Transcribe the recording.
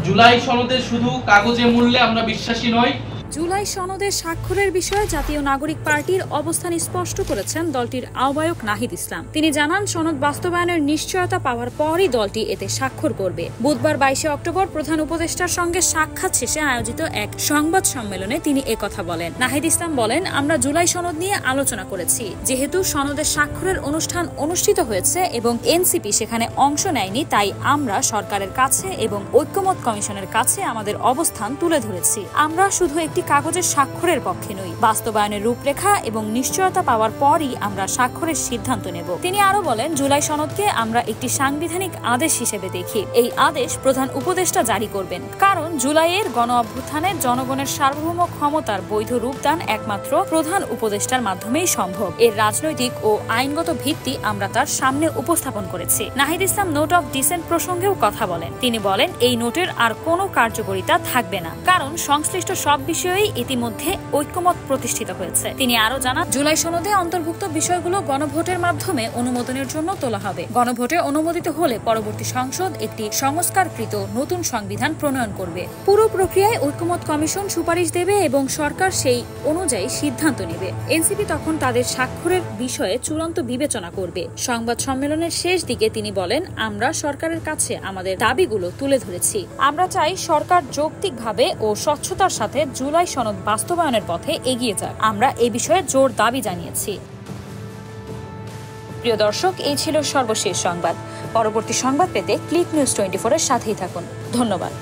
জুলাই সনদে শুধু কাগজে মূল্যে আমরা বিশ্বাসী নই। জুলাই সনদে স্বাক্ষরের বিষয়ে জাতীয় নাগরিক পার্টির অবস্থান স্পষ্ট করেছেন দলটির আহ্বায়ক নাহিদ ইসলাম। তিনি জানান, সনদ বাস্তবায়নের নিশ্চয়তা পাওয়ার পরই দলটি এতে স্বাক্ষর করবে। বুধবার 22 অক্টোবর প্রধান উপদেষ্টার সঙ্গে সাক্ষাৎ শেষে আয়োজিত এক সংবাদ সম্মেলনে তিনি একথা বলেন। নাহিদ ইসলাম বলেন, আমরা জুলাই সনদ নিয়ে আলোচনা করেছি। যেহেতু সনদের স্বাক্ষরের অনুষ্ঠান অনুষ্ঠিত হয়েছে এবং এনসিপি সেখানে অংশ নেয়নি, তাই আমরা সরকারের কাছে এবং ঐক্যমত কমিশনের কাছে আমাদের অবস্থান তুলে ধরেছি। আমরা শুধু একটি কাগজের স্বাক্ষরের পক্ষে নই, বাস্তবায়নের রূপরেখা এবং নিশ্চয়তা পাওয়ার পরই আমরা স্বাক্ষরের সিদ্ধান্ত নেব। তিনি আরো বলেন, জুলাই সনদকে আমরা একটি সাংবিধানিক আদেশ হিসেবে দেখি। এই আদেশ প্রধান উপদেষ্টা জারি করবেন, কারণ জুলাইয়ের গণ অভ্যুত্থানে জনগণের সার্বভৌম ক্ষমতার বৈধ রূপদান একমাত্র প্রধান উপদেষ্টার মাধ্যমেই সম্ভব। এর রাজনৈতিক ও আইনগত ভিত্তি আমরা তার সামনে উপস্থাপন করেছি। Nahid Islam note of dissent প্রসঙ্গেও কথা বলেন। তিনি বলেন, এই নোটের আর কোনো কার্যকারিতা থাকবে না, কারণ সংশ্লিষ্ট সব বিষয়ে ইতিমধ্যে ঐক্যমত প্রতিষ্ঠিত হয়েছে। তিনি আরো জানান, জুলাই সনদে অন্তর্ভুক্ত বিষয়গুলো গণভোটের মাধ্যমে অনুমোদনের জন্য তোলা হবে। গণভোটে অনুমোদিত হলে পরবর্তী সংসদ একটি সংস্কারকৃত নতুন সংবিধান প্রণয়ন করবে। পুরো প্রক্রিয়ায় ঐক্যমত কমিশন সুপারিশ দেবে এবং সরকার সেই অনুযায়ী সিদ্ধান্ত নেবে। এনসিপি তখন তাদের স্বাক্ষরের বিষয়ে চূড়ান্ত বিবেচনা করবে। সংবাদ সম্মেলনের শেষ দিকে তিনি বলেন, আমরা সরকারের কাছে আমাদের দাবিগুলো তুলে ধরেছি। আমরা চাই সরকার যৌক্তিকভাবে ও স্বচ্ছতার সাথে জুলাই সনদ বাস্তবায়নের পথে এগিয়ে যাক। আমরা এ বিষয়ে জোর দাবি জানিয়েছি। প্রিয় দর্শক, এই ছিল সর্বশেষ সংবাদ। পরবর্তী সংবাদ পেতে ক্লিক নিউজ 24 এর সাথেই থাকুন। ধন্যবাদ।